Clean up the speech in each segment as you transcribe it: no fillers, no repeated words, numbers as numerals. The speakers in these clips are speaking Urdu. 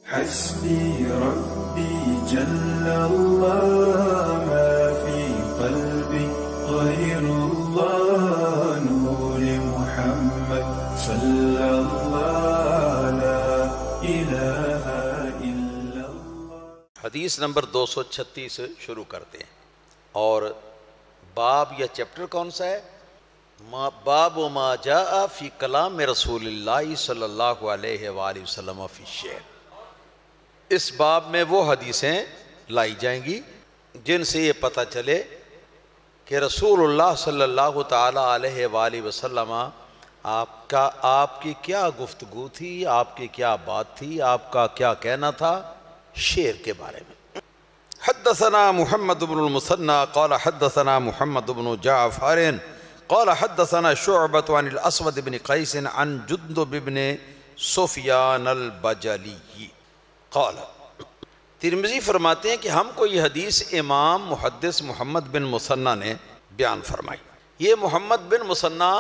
حسبي ربي جل الله ما في قلبي غير الله نور محمد صلى الله لا إله إلا الله۔ حدیث نمبر 236 شروع کرتے ہیں، اور باب یا چیپٹر کون سا ہے؟ باب ما جاء فی کلام رسول اللہ صلی اللہ علیہ وآلہ وسلم فی الشعر۔ اس باب میں وہ حدیثیں لائی جائیں گی جن سے یہ پتہ چلے کہ رسول اللہ صلی اللہ تعالی علیہ وآلہ وسلم آپ کی کیا گفتگو تھی، آپ کی کیا بات تھی، آپ کا کیا کہنا تھا شعر کے بارے میں۔ حدثنا محمد بن المثنى قال حدثنا محمد بن جعفر قال حدثنا شعبة عن الاسود بن قیس عن جندب بن سفیان البجلی قال۔ ترمذی فرماتے ہیں کہ ہم کو یہ حدیث امام محدث محمد بن مثنى نے بیان فرمائی۔ یہ محمد بن مثنى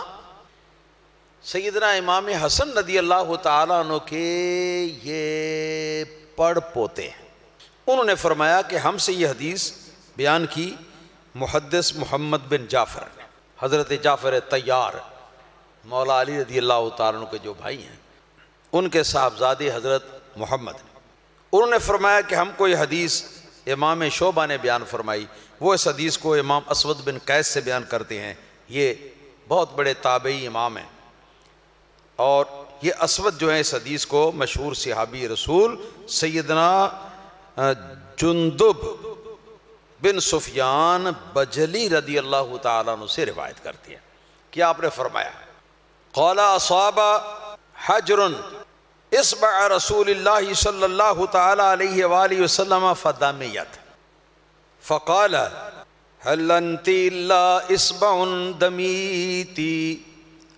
سیدنا امام حسن رضی اللہ تعالیٰ عنہ کے یہ پڑ پوتے ہیں۔ انہوں نے فرمایا کہ ہم سے یہ حدیث بیان کی محدث محمد بن جعفر نے، حضرت جعفر طیار مولا علی رضی اللہ تعالیٰ عنہ کے جو بھائی ہیں، ان کے صاحبزادے حضرت محمد نے۔ انہوں نے فرمایا کہ ہم کو یہ حدیث امام شعبہ نے بیان فرمائی۔ وہ اس حدیث کو امام اسود بن قیس سے بیان کرتے ہیں، یہ بہت بڑے تابعی امام ہیں، اور یہ اسود جو ہیں اس حدیث کو مشہور صحابی رسول سیدنا جندب بن سفیان بجلی رضی اللہ تعالیٰ عنہ سے روایت کرتی ہیں کہ آپ نے فرمایا قال اصاب حجر اصبع رسول اللہ صلی اللہ تعالی علیہ وآلہ وسلم فدمیت فقال هل انت الا اصبع دمیتی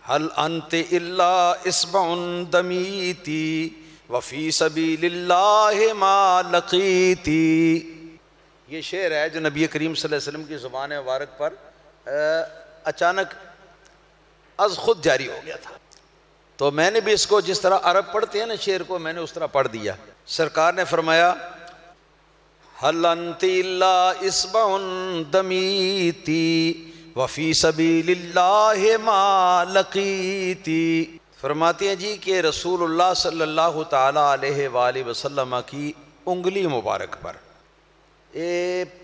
هل انت الا اصبع دمیتی وفی سبیل اللہ ما لقیتی۔ یہ شعر ہے جو نبی کریم صلی اللہ علیہ وسلم کی زبان مبارک پر اچانک از خود جاری ہو گیا تھا، تو میں نے بھی اس کو جس طرح عرب پڑھتے ہیں نا شعر کو، میں نے اس طرح پڑھ دیا۔ سرکار نے فرمایا هل انت الا اصبع دمیتی وفی سبیل اللہ ما لقیتی۔ فرماتے ہیں جی کہ رسول اللہ صلی اللہ تعالی علیہ وآلہ وسلم کی انگلی مبارک پر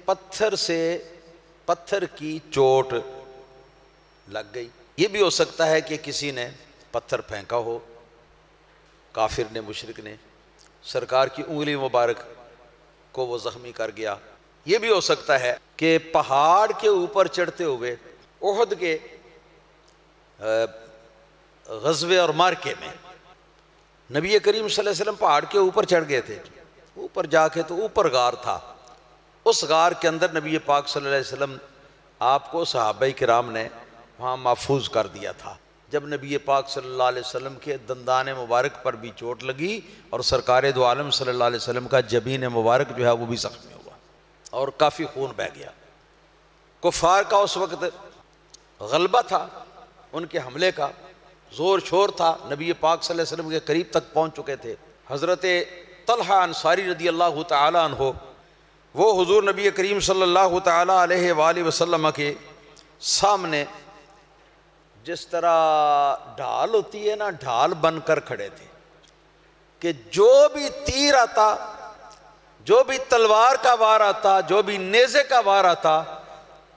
پتھر کی چوٹ لگ گئی۔ یہ بھی ہو سکتا ہے کہ کسی نے پتھر پھینکا ہو، کافر نے، مشرک نے، سرکار کی انگلی مبارک کو وہ زخمی کر گیا۔ یہ بھی ہو سکتا ہے کہ پہاڑ کے اوپر چڑھتے ہوئے احد کے غزوے اور مارکے میں نبی کریم صلی اللہ علیہ وسلم پہاڑ کے اوپر چڑھ گئے تھے، اوپر جا کے تو اوپر غار تھا، اس غار کے اندر نبی پاک صلی اللہ علیہ وسلم آپ کو صحابہ کرام نے وہاں محفوظ کر دیا تھا۔ جب نبی پاک صلی اللہ علیہ وسلم کے دندان مبارک پر بھی چوٹ لگی اور سرکار دو عالم صلی اللہ علیہ وسلم کا جبین مبارک جو ہے وہ بھی زخمی ہوا اور کافی خون بہہ گیا۔ کفار کا اس وقت غلبہ تھا، ان کے حملے کا زور شور تھا، نبی پاک صلی اللہ علیہ وسلم کے قریب تک پہنچ چکے تھے۔ حضرت طلحہ انصاری رضی اللہ تعالی عنہ وہ حضور نبی کریم صلی اللہ تعالی علیہ وآلہ وسلم کے سامنے جس طرح ڈھال ہوتی ہے نا، ڈھال بن کر کھڑے تھے کہ جو بھی تیر آتا، جو بھی تلوار کا وار آتا، جو بھی نیزے کا وار آتا،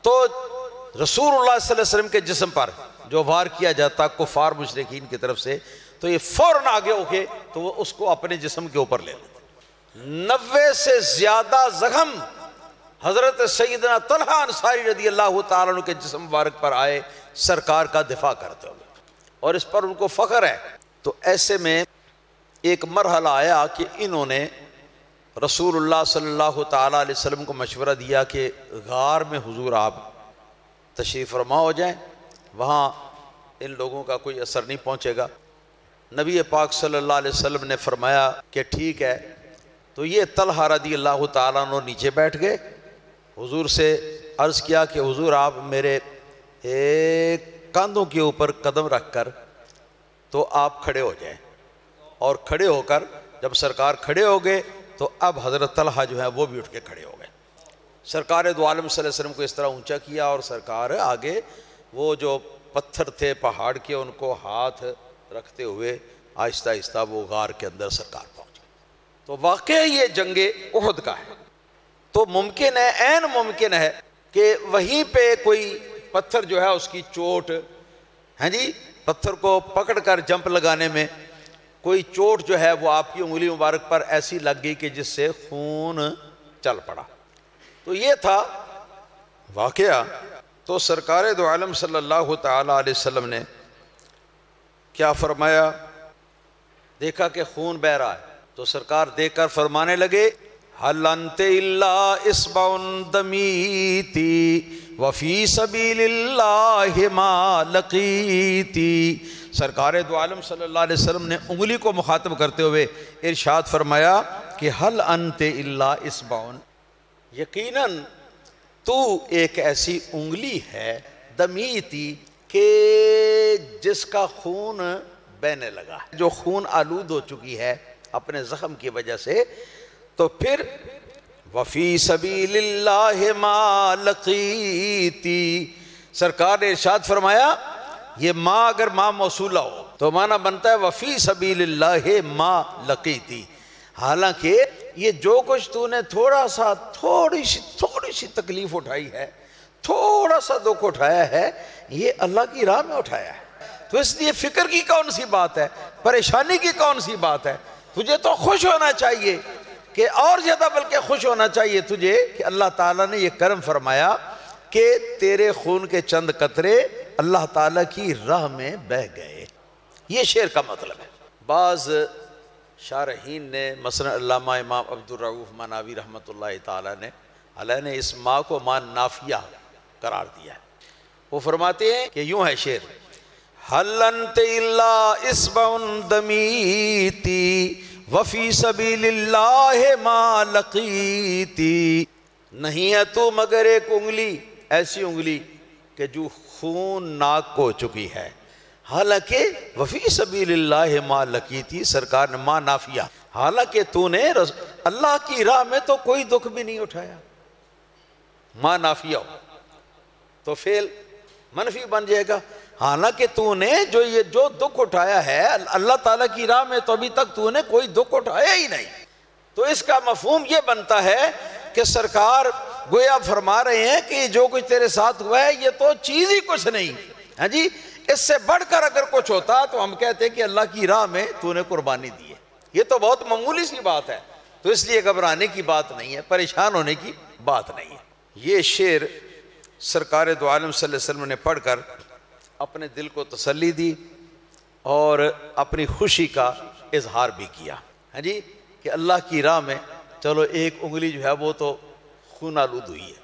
تو رسول اللہ صلی اللہ علیہ وسلم کے جسم پر جو وار کیا جاتا کفار مشرکین کی طرف سے، تو یہ فوراً آگے ہو کے تو وہ اس کو اپنے جسم کے اوپر لے لیتے۔ 90 سے زیادہ زخم حضرت سیدنا طلحہ انصاری رضی اللہ تعالیٰ عنہ کے جسم مبارک پر آئے سرکار کا دفاع کرتے ہوئے، اور اس پر ان کو فخر ہے۔ تو ایسے میں ایک مرحلہ آیا کہ انہوں نے رسول اللہ صلی اللہ تعالیٰ علیہ وسلم کو مشورہ دیا کہ غار میں حضور آپ تشریف فرما ہو جائیں، وہاں ان لوگوں کا کوئی اثر نہیں پہنچے گا۔ نبی پاک صلی اللہ علیہ وسلم نے فرمایا کہ ٹھیک ہے۔ تو یہ طلحہ رضی اللہ تعالیٰ عنہ نیچے بیٹھ گئے، حضور سے عرض کیا کہ حضور آپ میرے کاندھوں کے اوپر قدم رکھ کر تو آپ کھڑے ہو جائیں، اور کھڑے ہو کر جب سرکار کھڑے ہو گئے تو اب حضرت طلحہ جو ہے وہ بھی اٹھ کے کھڑے ہو گئے. سرکار دو عالم صلی اللہ علیہ وسلم کو اس طرح اونچا کیا اور سرکار آگے وہ جو پتھر تھے پہاڑ کے ان کو ہاتھ رکھتے ہوئے آہستہ آہستہ وہ غار کے اندر سرکار پہنچ گئے. تو واقعہ یہ جنگ احد کا ہے. تو ممکن ہے، عین ممکن ہے کہ وہیں پہ کوئی پتھر جو ہے اس کی چوٹ، ہاں جی، پتھر کو پکڑ کر جمپ لگانے میں کوئی چوٹ جو ہے وہ آپ کی انگلی مبارک پر ایسی لگ گئی کہ جس سے خون چل پڑا. تو یہ تھا واقعہ. تو سرکار دو عالم صلی اللہ تعالی علیہ وسلم نے کیا فرمایا؟ دیکھا کہ خون بہ رہا ہے تو سرکار دیکھ کر فرمانے لگے حل انت الا اصبع دمیتی وفی سبیل اللہ ما لقیتی. سرکار دو عالم صلی اللہ علیہ وسلم نے انگلی کو مخاطب کرتے ہوئے ارشاد فرمایا کہ حل انت الا اصبع، یقیناً تو ایک ایسی انگلی ہے دمیتی کہ جس کا خون بہنے لگا ہے، جو خون آلود ہو چکی ہے اپنے زخم کی وجہ سے. تو پھر وفی سبیل اللہ ما لقیتی، سرکار نے ارشاد فرمایا یہ ما اگر ما موصولہ ہو تو معنی بنتا ہے وفی سبیل اللہ ما لقیتی. حالانکہ یہ جو کچھ تو نے تھوڑی سی تکلیف اٹھائی ہے، تھوڑا سا دکھ اٹھایا ہے، یہ اللہ کی راہ میں اٹھایا ہے. تو اس لیے فکر کی کون سی بات ہے، پریشانی کی کون سی بات ہے؟ تجھے تو خوش ہونا چاہیے کہ اور زیادہ بلکہ خوش ہونا چاہیے تجھے کہ اللہ تعالیٰ نے یہ کرم فرمایا کہ تیرے خون کے چند قطرے اللہ تعالیٰ کی راہ میں بہہ گئے. یہ شعر کا مطلب ہے. بعض شارحین نے مثلا علامہ امام عبدالرؤف مناوی رحمۃ اللہ تعالیٰ نے علیہ نے اس ماں کو ماں نافیہ قرار دیا ہے. وہ فرماتے ہیں کہ یوں ہے شعر حل انت الا اصبع دمیتی وفی سبیل اللہ ما لقیتی. نہیں ہے تو مگر ایک انگلی، ایسی انگلی کہ جو خون ناک کو چکی ہے، حالانکہ وفی سبیل اللہ ما لقیتی، سرکار نے ما نافیہ، حالانکہ تو نے اللہ کی راہ میں تو کوئی دکھ بھی نہیں اٹھایا. ما نافیہ ہو تو فعل منفی بن جائے گا. حالانکہ تو نے جو دکھ اٹھایا ہے اللہ تعالیٰ کی راہ میں تو ابھی تک تو نے کوئی دکھ اٹھایا ہی نہیں. تو اس کا مفہوم یہ بنتا ہے کہ سرکار گویا فرما رہے ہیں کہ جو کچھ تیرے ساتھ ہوا ہے یہ تو چیز ہی کچھ نہیں. ہاں جی، اس سے بڑھ کر اگر کچھ ہوتا تو ہم کہتے ہیں کہ اللہ کی راہ میں تو نے قربانی دی ہے. یہ تو بہت معمولی سی بات ہے. تو اس لیے گھبرانے کی بات نہیں ہے، پریشان ہونے کی بات نہیں ہے. یہ شعر سرکار دو عالم صلی اللہ علیہ وسلم نے پڑھ کر اپنے دل کو تسلی دی اور اپنی خوشی کا اظہار بھی کیا. ہاں جی، کہ اللہ کی راہ میں چلو ایک انگلی جو ہے وہ تو خون آلود ہوئی ہے.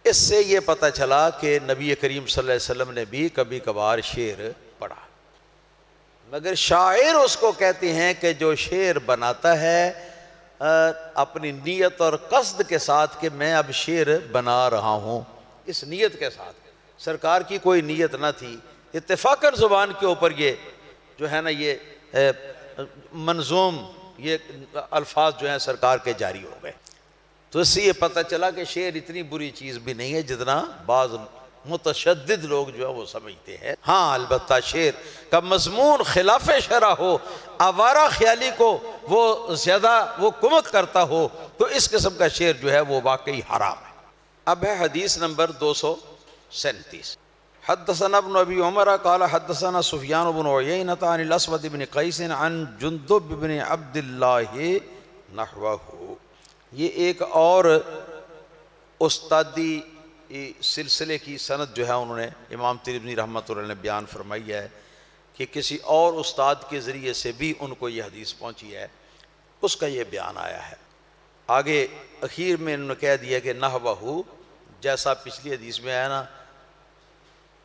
اس سے یہ پتہ چلا کہ نبی کریم صلی اللہ علیہ وسلم نے بھی کبھی کبھار شعر پڑھا، مگر شاعر اس کو کہتے ہیں کہ جو شعر بناتا ہے اپنی نیت اور قصد کے ساتھ کہ میں اب شعر بنا رہا ہوں، اس نیت کے ساتھ. سرکار کی کوئی نیت نہ تھی، اتفاقاً زبان کے اوپر یہ جو ہے نا یہ منظوم یہ الفاظ جو ہیں سرکار کے جاری ہو گئے. تو اس سے یہ پتہ چلا کہ شعر اتنی بری چیز بھی نہیں ہے جتنا بعض متشدد لوگ جو ہے وہ سمجھتے ہیں. ہاں البتہ شعر کا مضمون خلاف شرع ہو، آوارہ خیالی کو وہ زیادہ وہ کمک کرتا ہو تو اس قسم کا شعر جو ہے وہ واقعی حرام ہے. اب ہے حدیث نمبر 237. حدثنا ابن ابی عمر قال حدثنا سفیان بن عیینہ عن الاسود بن قیس عن جندب بن عبد اللہ نحوہ. یہ ایک اور استادی سلسلے کی سند جو ہے انہوں نے امام ترمذی رحمۃ اللہ نے بیان فرمائی ہے کہ کسی اور استاد کے ذریعے سے بھی ان کو یہ حدیث پہنچی ہے، اس کا یہ بیان آیا ہے. آگے اخیر میں انہوں نے کہہ دیا کہ نحوہ جیسا پچھلی حدیث میں آیا نا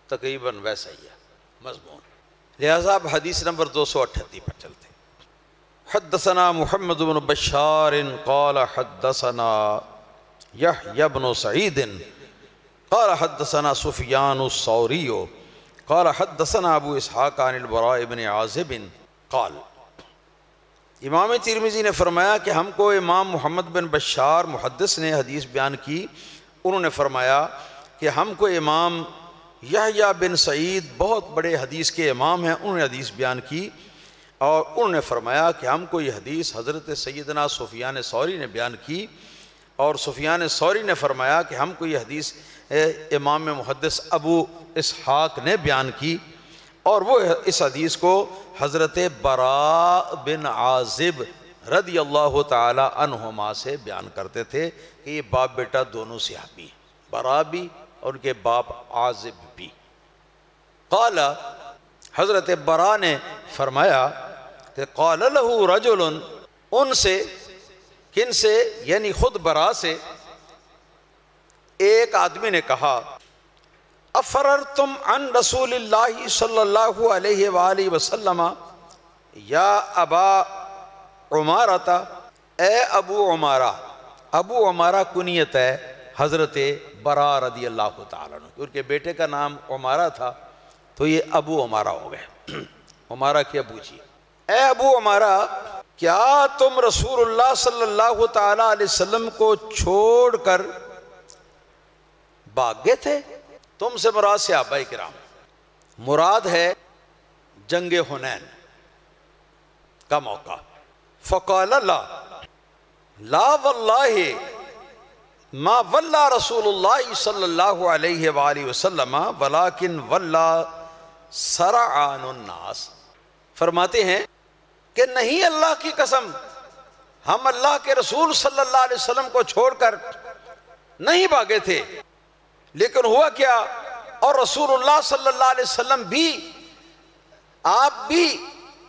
تقریباً ویسا ہی ہے مضمون. لہذا اب حدیث نمبر 238 پر چلتے. حدثنا محمد بن بشار قال حدثنا یحیی بن سعید قال حدثنا سفیان الثوری قال حدثنا ابو اسحاق عن البراء بن عازب قال. امام ترمذی نے فرمایا کہ ہم کو امام محمد بن بشار محدث نے حدیث بیان کی، انہوں نے فرمایا کہ ہم کو امام یحییٰ بن سعید بہت بڑے حدیث کے امام ہیں، انہوں نے حدیث بیان کی، اور انہوں نے فرمایا کہ ہم کو یہ حدیث حضرت سیدنا سفیان ثوری نے بیان کی، اور سفیان ثوری نے فرمایا کہ ہم کو یہ حدیث امام محدث ابو اسحاق نے بیان کی، اور وہ اس حدیث کو حضرت براء بن عازب رضی اللہ تعالی عنہما سے بیان کرتے تھے کہ یہ باپ بیٹا دونوں صحابی ہیں، براء بھی اور ان کے باپ عازب بھی۔ قال، حضرت براء نے فرمایا کہ قال لہ رجل، ان سے، کن سے؟ یعنی خود براء سے ایک آدمی نے کہا افررتم عن رسول اللہ صلی اللہ علیہ وآلہ وسلم یا ابا عمارہ، اے ابو عمارہ۔ ابو عمارہ کنیت ہے حضرت براء رضی اللہ تعالیٰ عنہ، ان کے بیٹے کا نام عمارہ تھا تو یہ ابو عمارہ ہو گئے، عمارہ کے ابو جی۔ اے ابو عمارہ، کیا تم رسول اللہ صلی اللہ تعالیٰ علیہ وسلم کو چھوڑ کر بھاگ گئے تھے؟ تم سے مراد صحابہ کرام، مراد ہے جنگ حنین کا موقع۔ فقال لا واللہ ما ولا رسول اللہ صلی اللہ علیہ وآلہ وسلم ولکن ولا سرعان الناس۔ فرماتے ہیں کہ نہیں، اللہ کی قسم، ہم اللہ کے رسول صلی اللہ علیہ وسلم کو چھوڑ کر نہیں بھاگے تھے، لیکن ہوا کیا، اور رسول اللہ صلی اللہ علیہ وسلم بھی، آپ بھی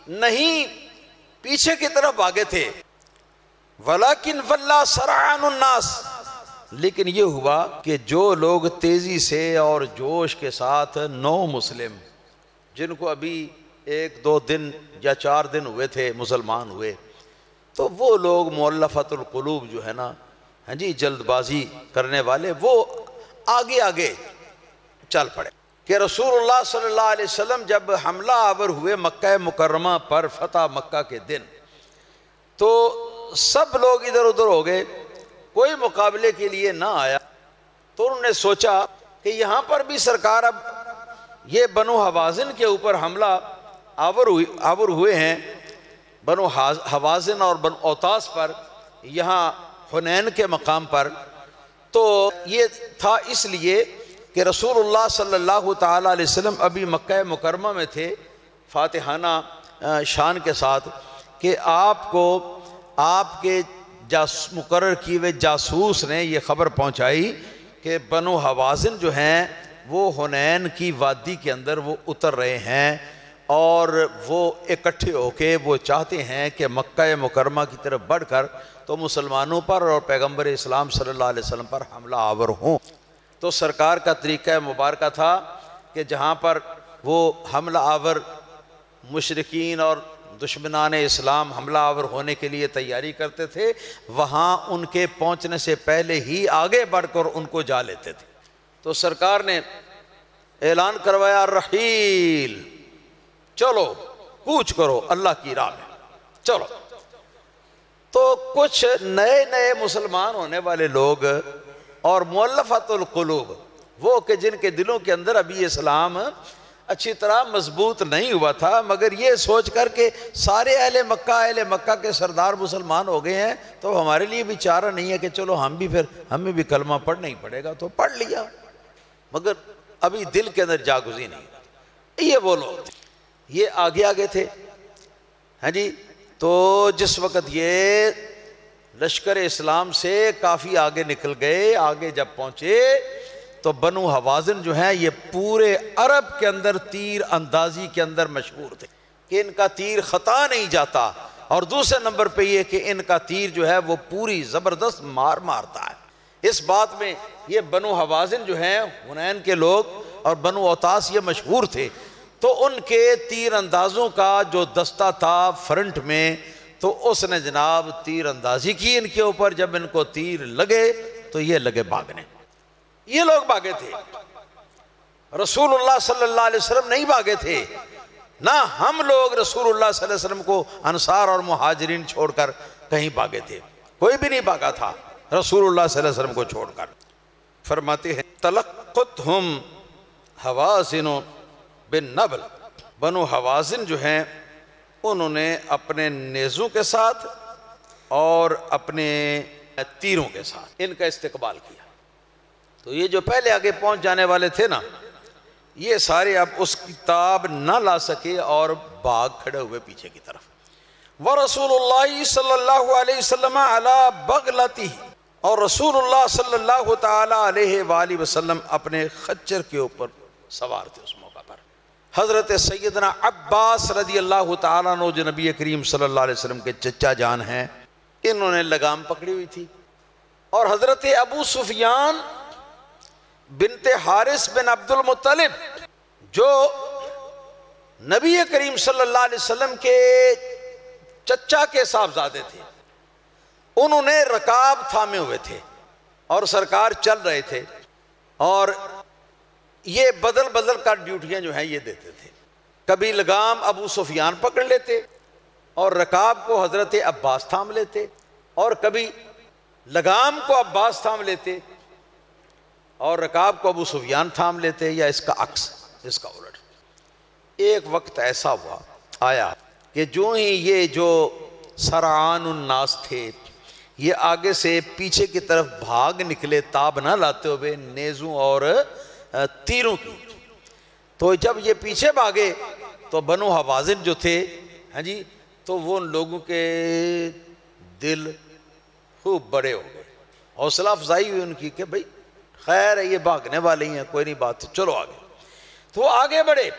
نہیں پیچھے کی طرف بھاگے تھے، ولیکن ولا سرعان الناس، لیکن یہ ہوا کہ جو لوگ تیزی سے اور جوش کے ساتھ نو مسلم، جن کو ابھی 1-2 دن یا 4 دن ہوئے تھے مسلمان ہوئے، تو وہ لوگ مؤلفۃ القلوب جو ہے نا، ہاں جی، جلد بازی کرنے والے، وہ آگے آگے چل پڑے کہ رسول اللہ صلی اللہ علیہ وسلم جب حملہ آور ہوئے مکہ مکرمہ پر فتح مکہ کے دن، تو سب لوگ ادھر ادھر ہو گئے، کوئی مقابلے کے لیے نہ آیا، تو انہوں نے سوچا کہ یہاں پر بھی سرکار اب یہ بنو حوازن کے اوپر حملہ آور ہوئے ہیں، بنو حوازن اور بنو اوتاس پر، یہاں حنین کے مقام پر، تو یہ تھا اس لیے کہ رسول اللہ صلی اللہ تعالیٰ علیہ وسلم ابھی مکہ مکرمہ میں تھے فاتحانہ شان کے ساتھ، کہ آپ کو آپ کے مقرر کیے ہوئے جاسوس نے یہ خبر پہنچائی کہ بنو حوازن جو ہیں وہ حنین کی وادی کے اندر وہ اتر رہے ہیں، اور وہ اکٹھے ہو کے وہ چاہتے ہیں کہ مکہ مکرمہ کی طرف بڑھ کر تو مسلمانوں پر اور پیغمبر اسلام صلی اللہ علیہ وسلم پر حملہ آور ہوں۔ تو سرکار کا طریقہ مبارکہ تھا کہ جہاں پر وہ حملہ آور مشرکین اور دشمنان اسلام حملہ آور ہونے کے لیے تیاری کرتے تھے، وہاں ان کے پہنچنے سے پہلے ہی آگے بڑھ کر ان کو جا لیتے تھے۔ تو سرکار نے اعلان کروایا، رحیل، چلو کوچ کرو اللہ کی راہ میں، چلو۔ تو کچھ نئے نئے مسلمان ہونے والے لوگ اور مؤلفۃ القلوب، وہ کہ جن کے دلوں کے اندر ابھی اسلام اچھی طرح مضبوط نہیں ہوا تھا، مگر یہ سوچ کر کہ سارے اہل مکہ کے سردار مسلمان ہو گئے ہیں، تو ہمارے لیے بھی چارہ نہیں ہے کہ چلو ہم بھی، پھر ہمیں بھی کلمہ پڑھنا ہی پڑے گا، تو پڑھ لیا، مگر ابھی دل کے اندر جاگزی نہیں۔ یہ وہ لوگ تھے، یہ آگے آگے تھے، ہاں جی۔ تو جس وقت یہ لشکر اسلام سے کافی آگے نکل گئے، آگے جب پہنچے تو بنو حوازن جو ہیں یہ پورے عرب کے اندر تیر اندازی کے اندر مشہور تھے کہ ان کا تیر خطا نہیں جاتا، اور دوسرے نمبر پہ یہ کہ ان کا تیر جو ہے وہ پوری زبردست مار مارتا ہے۔ اس بات میں یہ بنو حوازن جو ہیں حنین کے لوگ اور بنو اوتاس یہ مشہور تھے، تو ان کے تیر اندازوں کا جو دستہ تھا فرنٹ میں، تو اس نے جناب تیر اندازی کی ان کے اوپر، جب ان کو تیر لگے تو یہ لگے بھاگنے، یہ لوگ بھاگے تھے، رسول اللہ صلی اللہ علیہ وسلم نہیں بھاگے تھے، نہ ہم لوگ رسول اللہ صلی اللہ علیہ وسلم کو انصار اور مہاجرین چھوڑ کر کہیں بھاگے تھے، کوئی بھی نہیں بھاگا تھا رسول اللہ صلی اللہ علیہ وسلم کو چھوڑ کر۔ فرماتے ہیں تلقتہم حوازن بالنبل، بنو حوازن جو ہیں انہوں نے اپنے نیزوں کے ساتھ اور اپنے تیروں کے ساتھ ان کا استقبال کیا۔ تو یہ جو پہلے آگے پہنچ جانے والے تھے نا، یہ سارے اب اس کتاب نہ لا سکے اور بھاگ کھڑے ہوئے پیچھے کی طرف۔ وَرَسُولُ اللَّهِ صلی اللہ علیہ وسلم عَلَى بَغْلَتِهِ، اور رسول اللہ صلی اللہ تعالی علیہ وآلہ وسلم اپنے خچر کے اوپر سوار تھے۔ اس موقع پر حضرت سیدنا عباس رضی اللہ تعالیٰ عنہ جو نبی کریم صلی اللہ علیہ وسلم کے چچا جان ہیں، انہوں نے لگام پکڑی ہوئی تھی، اور حضرت ابو سفیان بنت حارث بن عبد المطلب جو نبی کریم صلی اللہ علیہ وسلم کے چچا کے صاحبزادے تھے، انہوں نے رکاب تھامے ہوئے تھے اور سرکار چل رہے تھے، اور یہ بدل بدل کر ڈیوٹیاں جو ہیں یہ دیتے تھے۔ کبھی لگام ابو سفیان پکڑ لیتے اور رکاب کو حضرت عباس تھام لیتے، اور کبھی لگام کو عباس تھام لیتے اور رکاب کو ابو سفیان تھام لیتے، یا اس کا عکس، اس کا الٹ۔ ایک وقت ایسا آیا کہ جو ہی یہ جو سرعان الناس تھے یہ آگے سے پیچھے کی طرف بھاگ نکلے، تاب نہ لاتے ہوئے نیزوں اور تیروں کی، تو جب یہ پیچھے بھاگے تو بنو حوازن جو تھے ہاں جی، تو وہ ان لوگوں کے دل خوب بڑے ہو گئے، حوصلہ افزائی ہوئی ان کی کہ بھئی خیر ہے، یہ بھاگنے والے ہیں، کوئی نہیں بات، چلو آگے۔ تو وہ آگے بڑھے،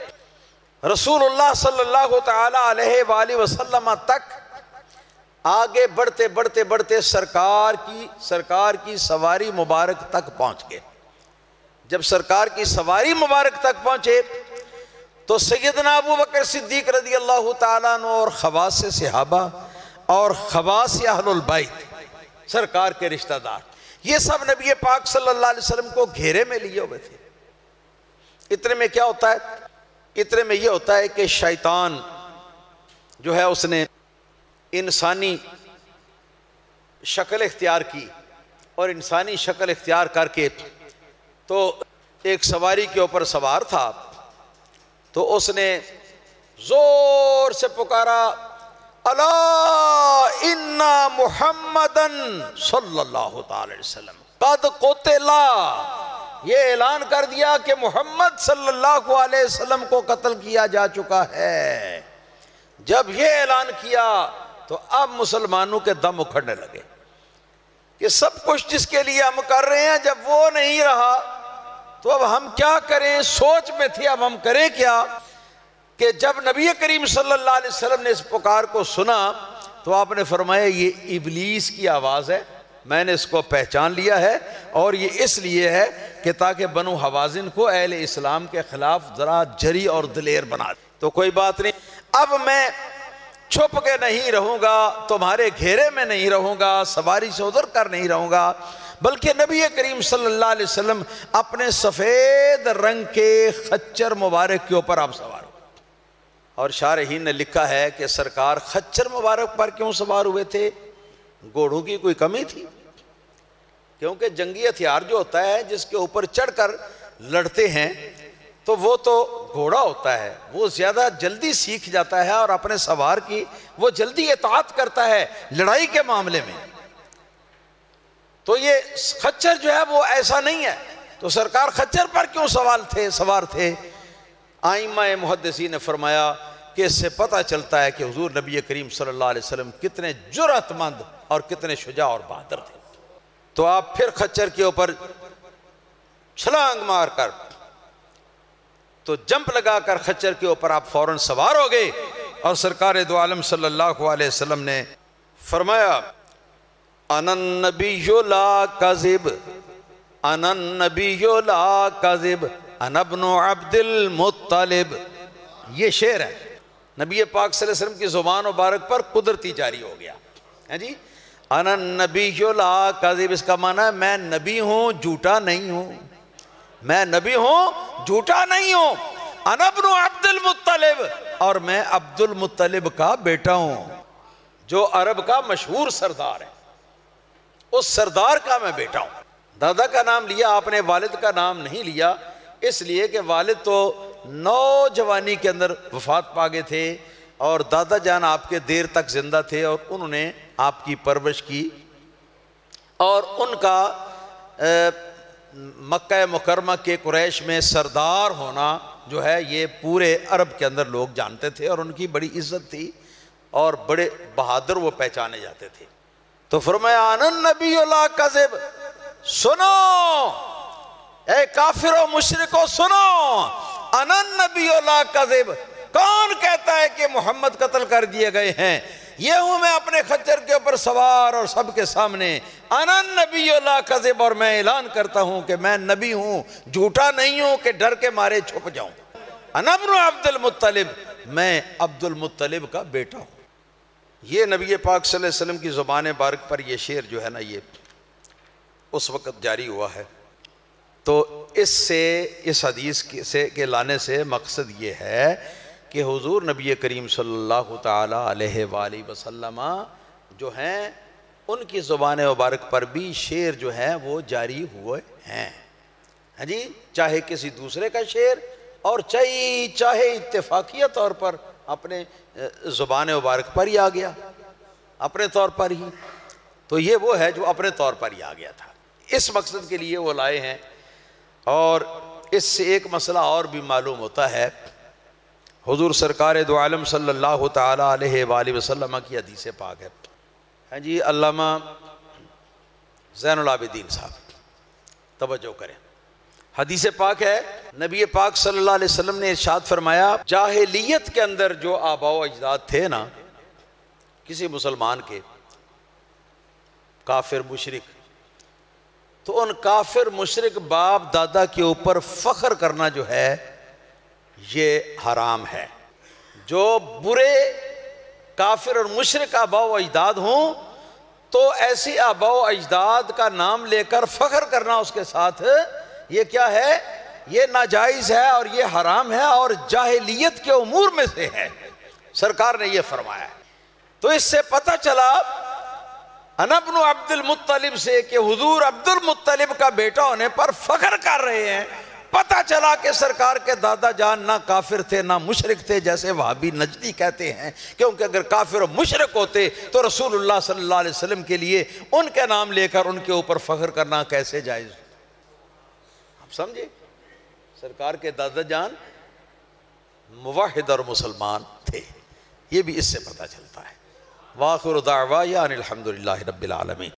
رسول اللہ صلی اللہ تعالی علیہ وآلہ وسلم تک آگے بڑھتے بڑھتے بڑھتے سرکار کی سواری مبارک تک پہنچ گئے۔ جب سرکار کی سواری مبارک تک پہنچے تو سیدنا ابو بکر صدیق رضی اللہ تعالیٰ عنہ اور خواص صحابہ اور خواص اہل البیت، سرکار کے رشتہ دار، یہ سب نبی پاک صلی اللہ علیہ وسلم کو گھیرے میں لیے ہوئے تھے۔ اتنے میں کیا ہوتا ہے؟ اتنے میں یہ ہوتا ہے کہ شیطان جو ہے اس نے انسانی شکل اختیار کی، اور انسانی شکل اختیار کر کے تو ایک سواری کے اوپر سوار تھا، تو اس نے زور سے پکارا الا ان محمدن صلی اللہ تعالی علیہ وسلم قد قتلا، یہ اعلان کر دیا کہ محمد صلی اللہ علیہ وسلم کو قتل کیا جا چکا ہے۔ جب یہ اعلان کیا تو اب مسلمانوں کے دم اکھڑنے لگے کہ سب کچھ جس کے لیے ہم کر رہے ہیں جب وہ نہیں رہا تو اب ہم کیا کریں، سوچ میں تھی اب ہم کریں کیا، کہ جب نبی کریم صلی اللہ علیہ وسلم نے اس پکار کو سنا تو آپ نے فرمایا یہ ابلیس کی آواز ہے، میں نے اس کو پہچان لیا ہے، اور یہ اس لیے ہے کہ تاکہ بنو حوازن کو اہل اسلام کے خلاف ذرا جری اور دلیر بنا دے۔ تو کوئی بات نہیں، اب میں چھپ کے نہیں رہوں گا، تمہارے گھیرے میں نہیں رہوں گا، سواری سے ادھر کر نہیں رہوں گا، بلکہ نبی کریم صلی اللہ علیہ وسلم اپنے سفید رنگ کے خچر مبارک کے اوپر آپ سوار ہوئے۔ اور شارحین نے لکھا ہے کہ سرکار خچر مبارک پر کیوں سوار ہوئے تھے؟ گھوڑوں کی کوئی کمی تھی؟ کیونکہ جنگی ہتھیار جو ہوتا ہے جس کے اوپر چڑھ کر لڑتے ہیں تو وہ تو گھوڑا ہوتا ہے، وہ زیادہ جلدی سیکھ جاتا ہے اور اپنے سوار کی وہ جلدی اطاعت کرتا ہے لڑائی کے معاملے میں۔ تو یہ خچر جو ہے وہ ایسا نہیں ہے، تو سرکار خچر پر کیوں سوار تھے؟ ائمہ محدثین نے فرمایا کہ اس سے پتہ چلتا ہے کہ حضور نبی کریم صلی اللہ علیہ وسلم کتنے جرأت مند اور کتنے شجاع اور بہادر تھے۔ تو آپ پھر خچر کے اوپر چھلانگ مار کر تو جمپ لگا کر خچر کے اوپر آپ فوراً سوار ہو گئے، اور سرکار دو عالم صلی اللہ علیہ وسلم نے فرمایا انا النبی لا کذب، انا النبی لا کذب، انا ابن عبد المطلب۔ یہ شعر ہے نبی پاک صلی اللہ علیہ وسلم کی زبان مبارک پر قدرتی جاری ہو گیا ہے جی۔ انا النبی لا کذب، اس کا معنی ہے میں نبی ہوں جھوٹا نہیں ہوں، میں نبی ہوں جھوٹا نہیں ہوں۔ انا ابن عبد المطلب، اور میں عبد المطلب کا بیٹا ہوں، جو عرب کا مشہور سردار ہے، اس سردار کا میں بیٹا ہوں۔ دادا کا نام لیا آپ نے، والد کا نام نہیں لیا، اس لیے کہ والد تو نوجوانی کے اندر وفات پا گئے تھے، اور دادا جان آپ کے دیر تک زندہ تھے، اور انہوں نے آپ کی پرورش کی، اور ان کا مکہ مکرمہ کے قریش میں سردار ہونا جو ہے یہ پورے عرب کے اندر لوگ جانتے تھے، اور ان کی بڑی عزت تھی، اور بڑے بہادر وہ پہچانے جاتے تھے۔ تو فرمایا انا النبی لا کذب، سنو اے کافر و مشرکو سنو، انا النبی لا کذب، کون کہتا ہے کہ محمد قتل کر دیے گئے ہیں؟ یہ ہوں میں اپنے خچر کے اوپر سوار اور سب کے سامنے، انا النبی لا کذب، اور میں اعلان کرتا ہوں کہ میں نبی ہوں، جھوٹا نہیں ہوں کہ ڈر کے مارے چھپ جاؤں۔ انا ابن عبد المطلب، میں عبد المطلب کا بیٹا ہوں۔ یہ نبی پاک صلی اللہ علیہ وسلم کی زبان بارک پر یہ شعر جو ہے نا یہ اس وقت جاری ہوا ہے۔ تو اس حدیث کے لانے سے مقصد یہ ہے کہ حضور نبی کریم صلی اللہ تعالی علیہ وآلہ وسلم جو ہیں ان کی زبان مبارک پر بھی شعر جو ہیں وہ جاری ہوئے ہیں، ہاں جی، چاہے کسی دوسرے کا شعر اور چاہے اتفاقیہ طور پر اپنے زبان مبارک پر ہی آ گیا، اپنے طور پر ہی، تو یہ وہ ہے جو اپنے طور پر ہی آ گیا تھا، اس مقصد کے لیے وہ لائے ہیں۔ اور اس سے ایک مسئلہ اور بھی معلوم ہوتا ہے، حضور سرکار دو عالم صلی اللہ تعالی علیہ وآلہ وسلم کی حدیث پاک ہے، ہاں جی، علامہ زین العابدین صاحب توجہ کریں، حدیث پاک ہے، نبی پاک صلی اللہ علیہ وسلم نے ارشاد فرمایا، جاہلیت کے اندر جو آباء و اجداد تھے نا کسی مسلمان کے، کافر مشرک، تو ان کافر مشرک باپ دادا کے اوپر فخر کرنا جو ہے یہ حرام ہے۔ جو برے کافر اور مشرک آباء و اجداد ہوں تو ایسی آباء و اجداد کا نام لے کر فخر کرنا اس کے ساتھ یہ کیا ہے؟ یہ ناجائز ہے اور یہ حرام ہے اور جاہلیت کے امور میں سے ہے، سرکار نے یہ فرمایا ہے۔ تو اس سے پتہ چلا انا ابن عبد المطلب سے کہ حضور عبد المطلب کا بیٹا ہونے پر فخر کر رہے ہیں۔ پتہ چلا کہ سرکار کے دادا جان نہ کافر تھے نہ مشرک تھے، جیسے وہابی نجدی کہتے ہیں، کیونکہ اگر کافر و مشرک ہوتے تو رسول اللہ صلی اللہ علیہ وسلم کے لیے ان کے نام لے کر ان کے اوپر فخر کرنا کیسے جائز؟ آپ سمجھے، سرکار کے دادا جان موحد اور مسلمان تھے، یہ بھی اس سے پتہ چلتا ہے۔ وآخر دعوانا ان الحمدللہ رب العالمین۔